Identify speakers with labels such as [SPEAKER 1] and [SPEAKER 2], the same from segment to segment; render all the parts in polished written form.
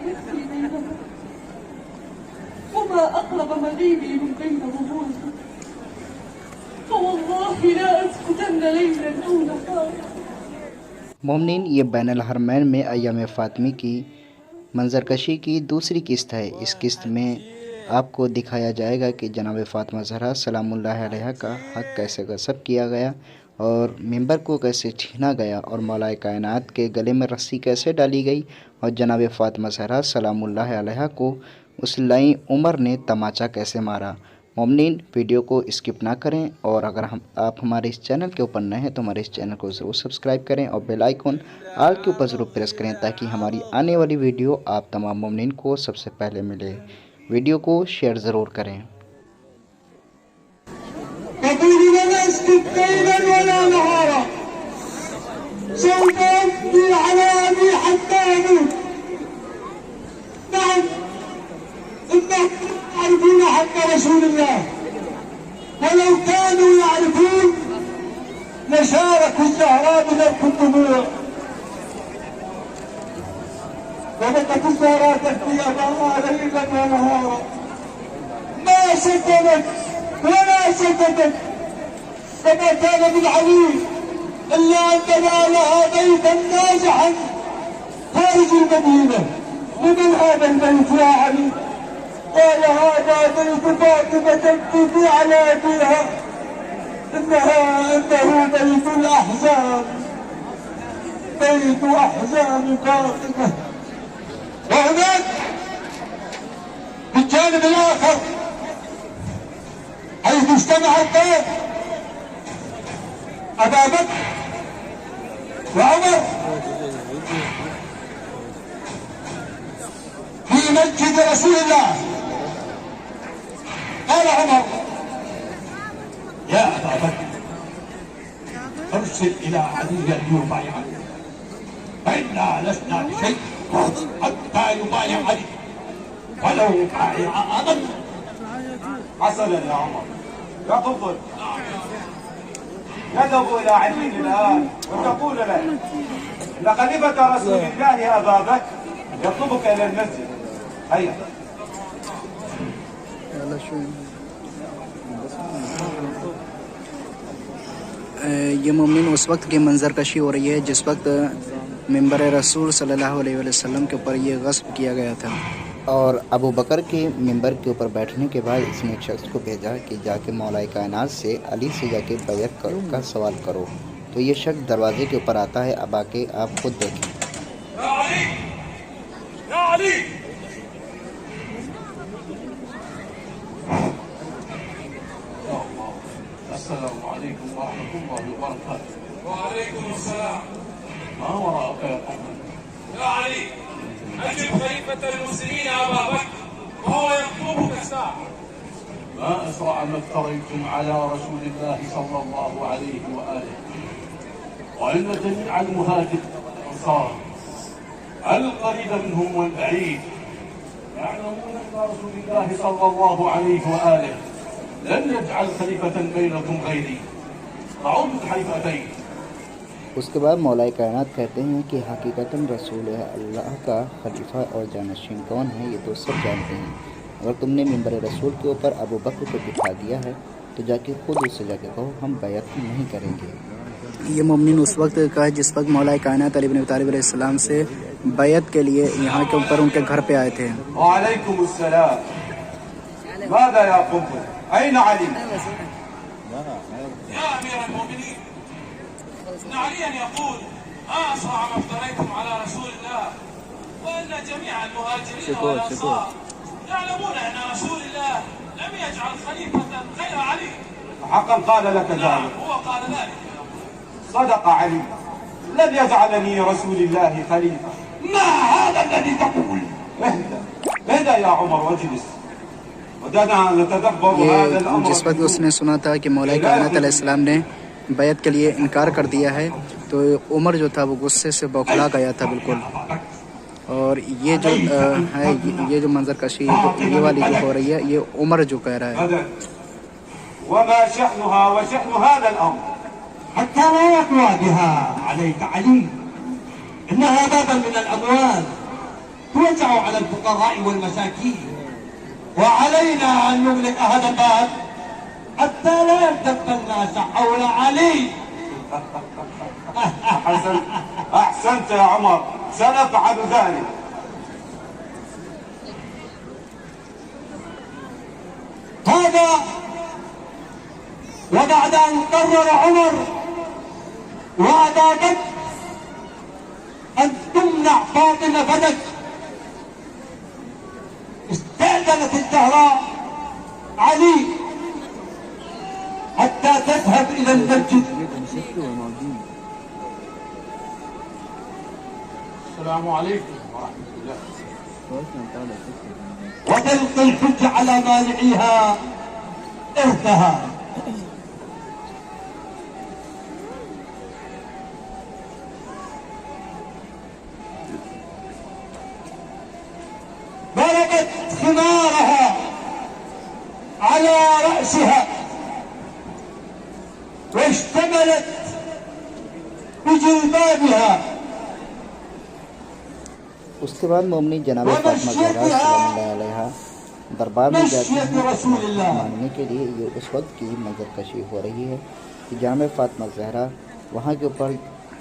[SPEAKER 1] مسكينها وما أقرب مغيبي من بين ظهورها، فوالله لا أسكتن ليلا أو نهارا।
[SPEAKER 2] मोमिनीन, ये बैनुल हरमैन में अय्याम फ़ातिमा की मंजरकशी की दूसरी किस्त है। इस किस्त में आपको दिखाया जाएगा कि जनाब फ़ातिमा ज़हरा सलामुल्लाह अलैहा का हक़ कैसे गस्ब किया गया और मिंबर को कैसे छीना गया और मौलाए कायनात के गले में रस्सी कैसे डाली गई और जनाब फ़ातिमा ज़हरा सलामुल्लाह अलैहा को उस लई उमर ने तमाचा कैसे मारा। मोमिनीन, वीडियो को स्किप ना करें और अगर आप हमारे इस चैनल के ऊपर नए हैं तो हमारे इस चैनल को ज़रूर सब्सक्राइब करें और बेल आइकन ऑल के ऊपर ज़रूर प्रेस करें ताकि हमारी आने वाली वीडियो आप तमाम मोमिनीन को सबसे पहले मिले। वीडियो को शेयर ज़रूर करें।
[SPEAKER 3] يعرفون حق رسول الله ولو كانوا يعرفون لشاركوا الزهراء بذبح الدموع وبقت الزهراء تبكي أباها ليلا ونهارا ما سكتت ولا سكتت فما كان بالعلي إلا أن بنى لها بيتا ناجحا خارج المدينة. لمن هذا البيت يا علي؟ قال هذا بيت فاطمة تبكي على أبيها إنه بيت الأحزان، بيت أحزان فاطمة. وهناك بالجانب الآخر حيث اجتمع القوم أبا بكر وعمر في مسجد رسول الله، قال عمر يا أبا بكر ارسل إلى علي أن يبايعك فإنا لسنا بشيء حتى يبايع علي ولو بايع أبدا.
[SPEAKER 4] حسنا يا عمر، يقبل نذهب إلى علي الآن وتقول له إن خليفة رسول الله أبا بكر يطلبك إلى المسجد. هيا.
[SPEAKER 2] ये मोमिन उस वक्त की मंजर कशी हो रही है जिस वक्त मिंबर रसूल सल्लल्लाहु अलैहि वसल्लम के ऊपर ये गस्ब किया गया था और अबू बकर के मिंबर के ऊपर बैठने के बाद इसने एक शख्स को भेजा कि जाके मौलाए कायनात से अली से जाके बैत करो का सवाल करो। तो ये शख्स दरवाजे के ऊपर आता है। अब आके आप खुद देखें।
[SPEAKER 3] السلام عليكم ورحمة الله وبركاته. وعليكم السلام. ما وراءك يا قوم؟
[SPEAKER 5] يا علي، أجب خليفة المسلمين أبا بكر وهو يطلبك ساعة.
[SPEAKER 3] ما أسرع ما افتريتم على رسول الله صلى الله عليه وآله، وإن جميع المهاجرين والأنصار القريب منهم والبعيد يعلمون أن رسول الله صلى الله عليه وآله لن يجعل خليفة بينكم غيري. أعود الحليفتين.
[SPEAKER 2] उसके बाद मौलाए कायनात कहते हैं कि हकीकतन रसूल अल्लाह का खलीफा और जानशीन कौन है ये तो सब जानते हैं। अगर तुमने मिंबर रसूल के ऊपर अबू बकर को बिठा दिया है तो जाके खुद उससे जाके कहो हम बैत नहीं करेंगे। ये मोमिन उस वक्त का है जिस वक्त मौलाए कायनात अली इब्न अबी तालिब अलैहिस्सलाम से बैत के लिए यहाँ के ऊपर उनके घर पे आए थे।
[SPEAKER 4] वालेकुम अस्सलाम। मादा या कुंबल? أين علي؟
[SPEAKER 5] يا أمير المؤمنين، إن عليا يقول ما أسرع ما افتريتم على رسول الله وإن جميع المهاجرين والأنصار يعلمون أن رسول الله لم يجعل خليفة غير علي.
[SPEAKER 4] حقا قال لك ذلك؟
[SPEAKER 5] نعم، هو قال ذلك.
[SPEAKER 4] صدق علي، لن يجعلني رسول الله خليفة.
[SPEAKER 3] ما هذا الذي تقول؟
[SPEAKER 4] اهدى يا عمر واجلس ودعنا نتدبر هذا الأمر.
[SPEAKER 2] जिस वक्त उसने सुना था कि मौलाए कायनात अलैहिस्सलाम ने बैत के लिए इनकार कर दिया है तो उमर जो था वो गुस्से से बौखला गया था बिल्कुल। और ये जो है ये जो मंजर कशी ये वाली जो हो रही है ये उमर जो कह रहा है।
[SPEAKER 4] وما شأنها وشأن هذا الأمر
[SPEAKER 3] حتى لا يقوى بها عليك علي، إنها بابا من الأموال
[SPEAKER 6] توزع على الفقراء والمساكين، وعلينا أن نغلق هذا الباب حتى لا يلتف الناس حول علي.
[SPEAKER 4] أحسنت يا عمر، سنفعل ذلك.
[SPEAKER 6] هذا وبعد أن قرر عمر وأبا بكر أن تمنع فاطمة فتك، استأذنت الزهراء علي حتى تذهب إلى المسجد.
[SPEAKER 3] السلام عليكم ورحمة الله.
[SPEAKER 6] وتلقي الحج على مانعيها إرثها. ضربت خمارها على رأسها واشتملت بجلبابها
[SPEAKER 2] उसके बाद मोमनी जनाब फातिमा ज़हरा सल्लल्लाहु अलैहा दरबार में जाती हैं मांगने के लिए। ये उस वक्त की मंजरकशी हो रही है कि जनाब फातिमा ज़हरा वहाँ के ऊपर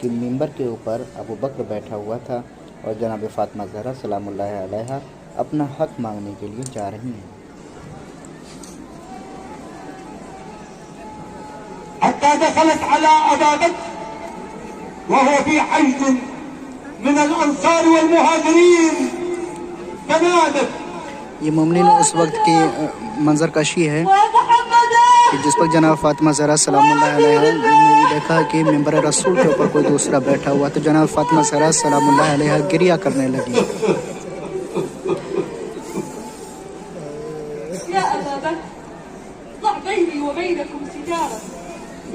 [SPEAKER 2] कि मिंबर के ऊपर अबू बकर बैठा हुआ था और जनाब फातिमा ज़हरा सल्लल्लाहु अलैहा अपना हक मांगने के लिए जा रही हैं।
[SPEAKER 6] حتى دخلت على أبا بكر وهو في حشد من الأنصار والمهاجرين فنادت.
[SPEAKER 2] ये मुमनिन उस वक्त की मंजर कशी है कि जिस वक्त जनाब फातिमा ज़हरा सलामुल्लाह अलैहा ने देखा कि मिंबर रसूल के ऊपर कोई दूसरा बैठा हुआ तो जनाब फातिमा ज़हरा सलामुल्लाह अलैहा गिरिया करने लगी।
[SPEAKER 1] يا أبا بكر ضع بيني وبينكم ستارا.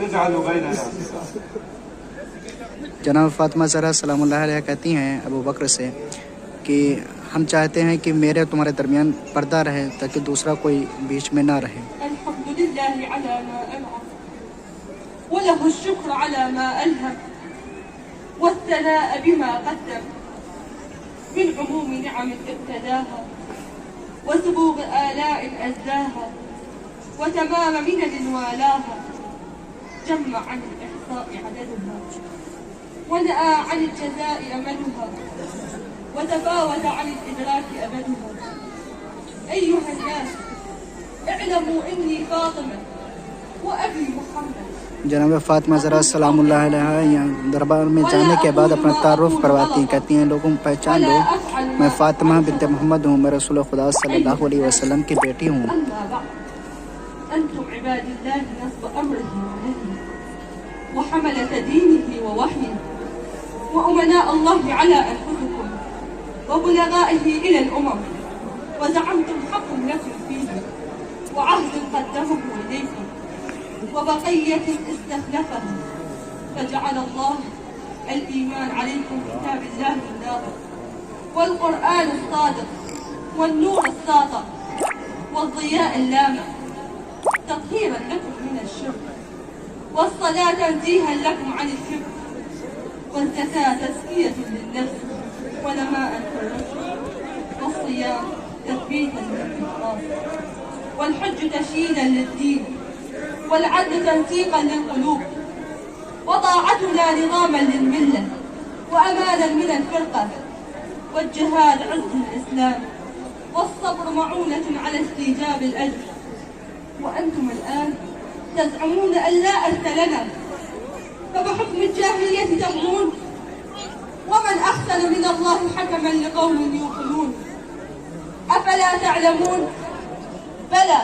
[SPEAKER 4] اجعلوا بيننا ستارا.
[SPEAKER 2] जनाब फातिमा ज़हरा सलामुल्लाह अलैहा कहती हैं अबू बकर से कि हम चाहते हैं कि मेरे तुम्हारे दरमियान पर्दा रहे ताकि दूसरा कोई बीच में ना रहे।
[SPEAKER 1] الحمد لله على ما أنعم وله الشكر على ما ألهم والثناء بما قدم من عموم نعم ابتداها وسبوغ آلاء أزداها وتمام منن والاها. جمع عن الإحصاء عددها ونأى عن الجزاء أملها وتفاوت عن الإدراك أبدها. أيها الناس اعلموا إني فاطمة وأبي محمد.
[SPEAKER 2] जनाब फातिमा ज़हरा सलामुल्लाह अलैहा यहाँ दरबार में जाने के बाद अपना तारुफ करवाती हैं, कहती हैं लोगों को पहचान लो, मैं फातिमा बिन्त मोहम्मद हूँ, मैं रसूल खुदा सल्लल्लाहु अलैहि वसल्लम की बेटी हूँ।
[SPEAKER 1] أنتم عباد الله نصب أمره ونهيه وحملة دينه ووحيه وأمناء الله على أنفسكم وبلغائه إلى الأمم وزعمتم حق لكم فيه وعهد قدمه إليكم وبقية استخلفه فجعل الله الإيمان عليكم كتاب الله الناطق والقرآن الصادق والنور الساطع والضياء اللامع تطهيرا لكم من الشرك والصلاة تنزيها لكم عن الشرك والزكاة تزكية للنفس ونماء للرشد والصيام تثبيتا للإخلاص والحج تشييدا للدين والعدل تنسيقا للقلوب وطاعتنا نظاما للملة وأمانا من الفرقة والجهاد عز الإسلام والصبر معونة على استيجاب الأجر. وأنتم الآن تزعمون أن لا أرث لنا فبحكم الجاهلية تبغون ومن أحسن من الله حكما لقوم يوقنون. أفلا تعلمون؟ بلى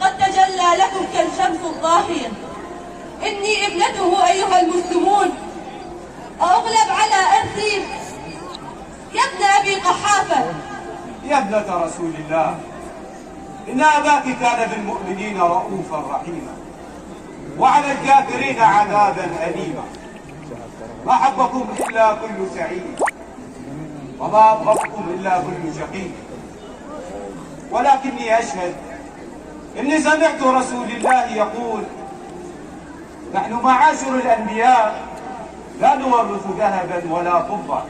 [SPEAKER 1] قد تجلى لكم كالشمس الضاحية إني ابنته أيها المسلمون أغلب على إرثي يا ابن أبي قحافة.
[SPEAKER 4] يا ابنة رسول الله إن أباك كان بالمؤمنين رؤوفا رحيما وعلى الكافرين عذابا أليما. ما حبكم إلا كل سعيد وما أبغضكم إلا كل شقي. ولكني أشهد إني سمعت رسول الله يقول نحن معاشر الأنبياء لا نورث ذهبا ولا فضة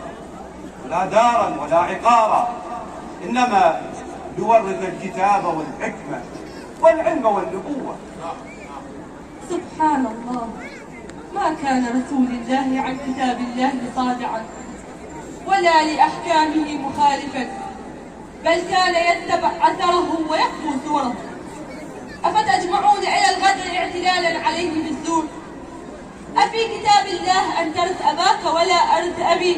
[SPEAKER 4] ولا دارا ولا عقارا، إنما يورث الكتاب والحكمة والعلم والنبوة.
[SPEAKER 1] سبحان الله، ما كان رسول الله عن كتاب الله صادعا ولا لأحكامه مخالفا، بل كان يتبع أثره ويقفو ثوره. أفتجمعون إلى الغدر اعتلالا عليه بالزور؟ أفي كتاب الله أن ترث أباك ولا أرث أبي؟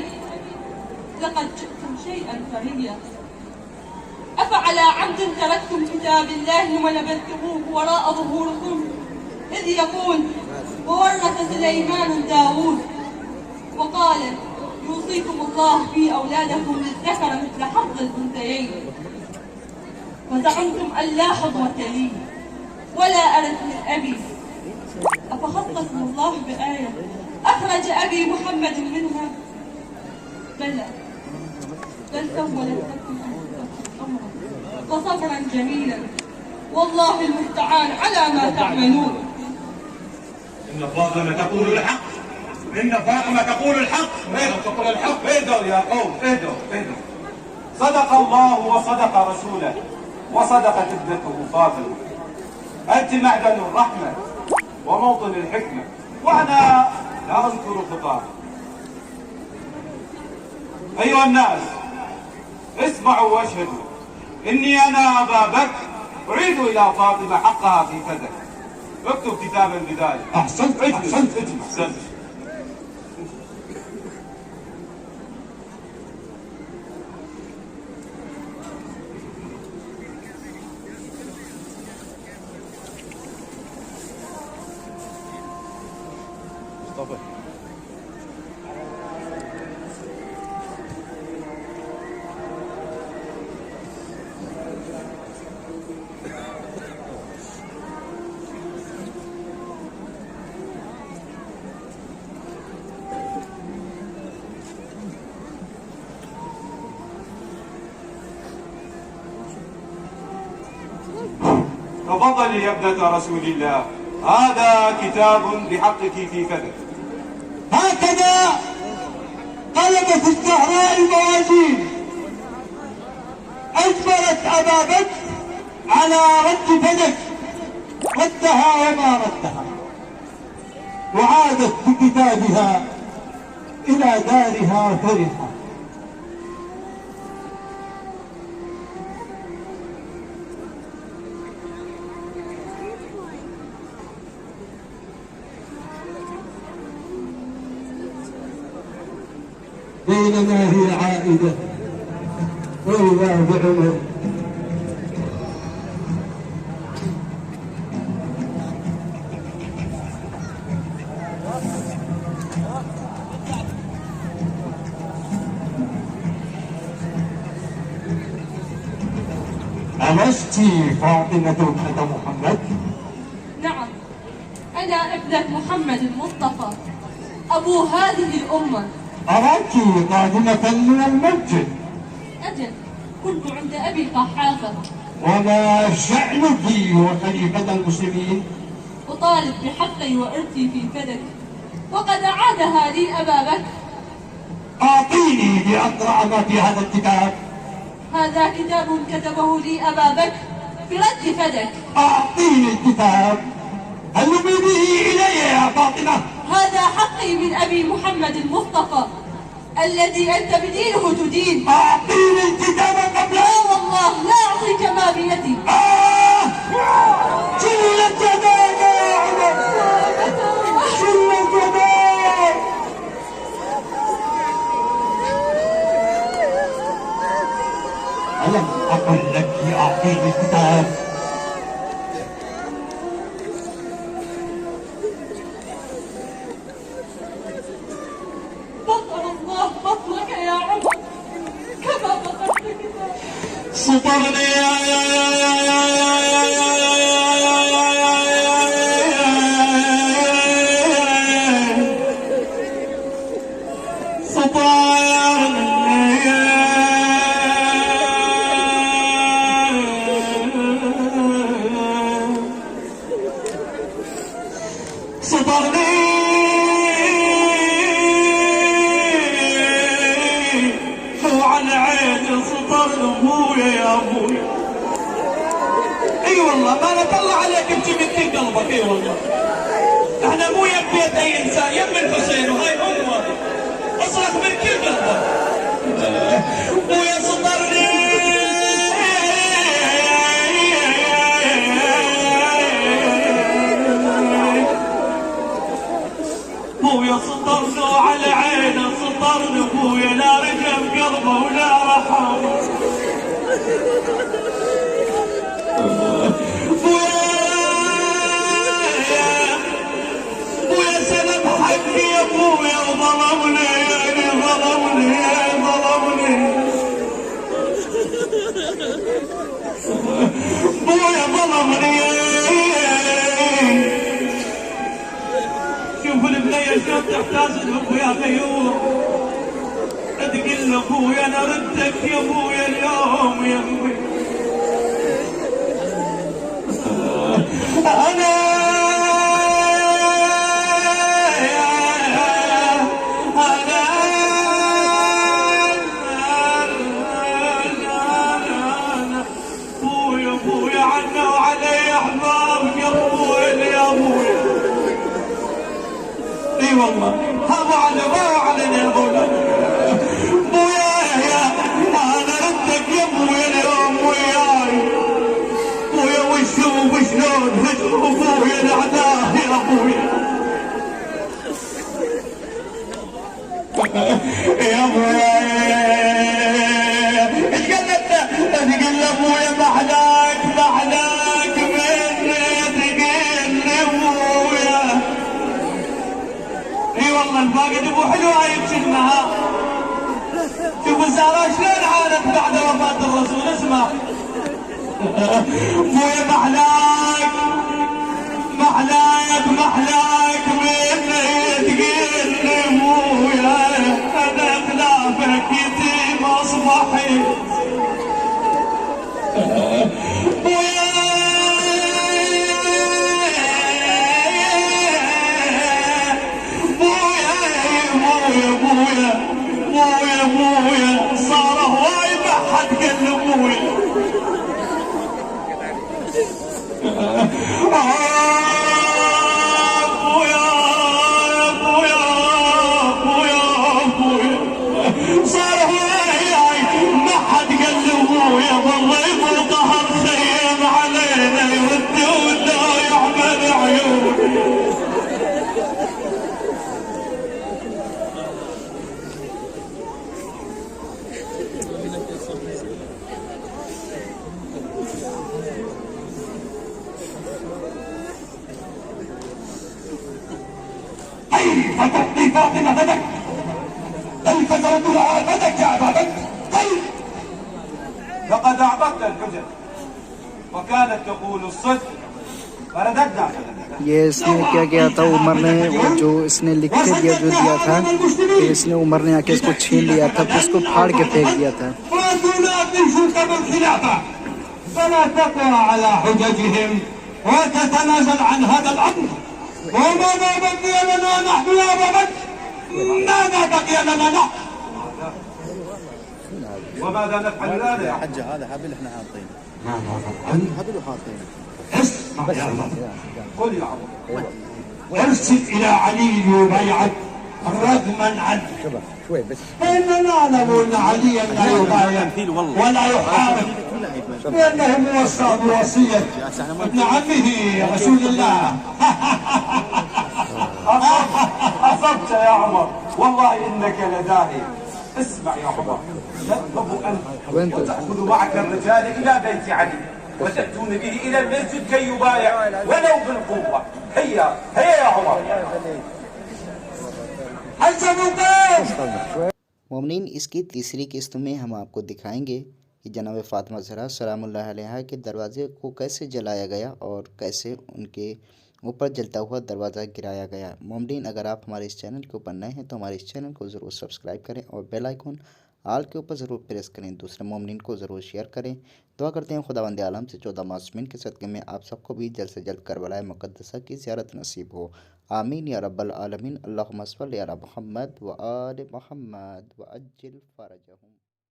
[SPEAKER 1] لقد جئتم شيئا فريا. أفعلى عمد تركتم كتاب الله ونبذتموه وراء ظهوركم؟ إذ يقول: وورث سليمان داود وقال: يوصيكم الله في أولادكم للذكر مثل حظ الأنثيين. وزعمتم أن لا حظوة لي ولا أرث من أبي، أفخصكم الله بآية أخرج أبي محمد منها؟ بلى، بل سولت لكم أنفسكم أمرا فصبرا جميلا، والله المستعان على ما تعملون.
[SPEAKER 4] إن فاطمة تقول الحق، إن فاطمة تقول الحق. تقول الحق. اهدوا يا قوم، اهدوا. صدق الله وصدق رسوله وصدقت ابنته فاطمة. أنت معدن الرحمة وموطن الحكمة، وأنا لا أذكر خطابا. أيها الناس، اسمعوا واشهدوا إني أنا أبا بكر أعيد إلى فاطمة حقها في فدك. اكتب كتابا بذلك.
[SPEAKER 6] أحسنت.
[SPEAKER 4] تفضلي يا ابنة رسول الله، هذا كتاب بحقك في فدك.
[SPEAKER 6] هكذا قلبت الزهراء الموازين، أجبرت أبا بكر على رد فدك، ردها وما ردها، وعادت بكتابها إلى دارها فرحة. بينما هي عائدة وإذا بعمر ألست فاطمة ابنة محمد؟
[SPEAKER 1] نعم، أنا ابنة محمد المصطفى أبو هذه الأمة.
[SPEAKER 6] أراك قادمة من المسجد.
[SPEAKER 1] أجل، كنت عند أبي قحافة.
[SPEAKER 6] وما شأنك وخليفة المسلمين؟
[SPEAKER 1] أطالب بحقي وإرثي في فدك، وقد أعادها لي أبا بكر.
[SPEAKER 6] أعطيني بأقرأ ما في هذا الكتاب.
[SPEAKER 1] هذا كتاب كتبه لي أبا بكر في رد فدك.
[SPEAKER 6] أعطيني الكتاب، هلمي به إلي يا فاطمة.
[SPEAKER 1] هذا حقي من أبي محمد المصطفى الذي أنت بدينه تدين.
[SPEAKER 6] أعطيني الكتاب قبل.
[SPEAKER 1] لا والله لا أعطيك ما بيدي.
[SPEAKER 6] شل الجبال يا عمر، شل الجبال. ألم أقل لك أعطيني الكتاب؟
[SPEAKER 1] بطل الله بطلك يا عمر كما بطلت كتابك.
[SPEAKER 6] سطرني
[SPEAKER 5] ابويا يا ابويا. اي والله بارك الله عليك بجبت قلبك. اي والله احنا مو يم بيت اي انسان، يم الحسين وهاي امه، اصرخ من كل قلبك. ابويا سطرني ابويا سطرنا على عينه سطرنا ابويا، لا رجم قلبه ولا رحم. ابويا سلب حقي يا ابويا وظلمني يعني ظلمني ظلمني. ابويا ظلمني. شوف البنية شلون تحتاج الحب يا غيور. تقول لابويا انا ردك يا ابويا اليوم يا ابوي. انا ابويا عنا وعلي احباب يا ابويا يا ابويا. اي والله هابوا على باو علينا يا ابويا. ابويا يا انا ردك يا ابويا اليوم وياي. ابويا وشوف شلون هجم ابويا الاعداء يا ابويا. يا ابويا ايش قلت تقول ابويا محلاك محلاك مني تقول ابويا. اي والله الفاقد ابو حلوه يمشي النهار. شوف ساره شلون عانت بعد وفاه الرسول. اسمع ابويا محلاك محلاك محلاك مني تقول ابويا. انا خلافك يتيم اصبحي. ابويا ابويا ابويا صار هواي ما حد قال ابويا. ابويا ابويا ابويا ابويا صار هواي ما حد قال ابويا. والله يبغى قهر خيم علينا يودي ولا يعمل عيون. كيف تعطي فاطمة بدك؟ كيف تردها بدك يا أبا بكر؟ كيف؟
[SPEAKER 4] لقد أعطتنا الحجج وكانت تقول الصدق فرددنا.
[SPEAKER 2] ये इसने क्या किया था, उमर ने वो जो इसने लिख के दिया जो दिया था, तो इसने उमर ने आके इसको छीन लिया था, फिर इसको फाड़ के फेंक दिया था.
[SPEAKER 6] فلا تقوى على حججهم وتتنازل عن هذا الأمر. وماذا بقي لنا نحن يا أبا بكر؟ ماذا بقي لنا نحن؟
[SPEAKER 4] وماذا نفعل الآن يا
[SPEAKER 7] حجة هذا حبل احنا حاطينه.
[SPEAKER 6] ماذا نفعل؟
[SPEAKER 7] حبل وحاطينه.
[SPEAKER 6] اسمع يا الله،
[SPEAKER 4] قل يا عمر.
[SPEAKER 6] ارسل إلى علي ليبايعك رغما عنه.
[SPEAKER 7] شوي بس.
[SPEAKER 6] فإننا نعلم أن عليا لا يبايع ولا يحارب، لأنه موصى بوصية ابن عمه رسول الله.
[SPEAKER 4] أصبت يا عمر، والله إنك لداهي. اسمع يا عمر، تذهب أنت وتأخذ معك الرجال إلى بيت علي وتأتون به إلى المسجد كي يبايع ولو بالقوة. هيا هيا يا عمر.
[SPEAKER 2] मोमिनीन, इसकी तीसरी किस्त में हम आपको दिखाएंगे कि जनाब फ़ातिमा ज़हरा सलामुल्लाह अलैहा के दरवाज़े को कैसे जलाया गया और कैसे उनके ऊपर जलता हुआ दरवाज़ा गिराया गया। मोमिनीन, अगर आप हमारे इस चैनल के ऊपर नए हैं तो हमारे इस चैनल को ज़रूर सब्सक्राइब करें और बेल आइकन आल के ऊपर ज़रूर प्रेस करें। दूसरे मोमिनीन को ज़रूर शेयर करें। दुआ करते हैं खुदावंद आलम से 14 मासूमीन के सदक़े में आप सबको भी जल्द से जल्द करबला मुक़द्दसा की ज़ियारत नसीब हो। आमीन या रब्बल आलमीन। अल्लाहुम्मा सल्लि अला मुहम्मद व आले मुहम्मद व अज्जिल फ़रजहुम।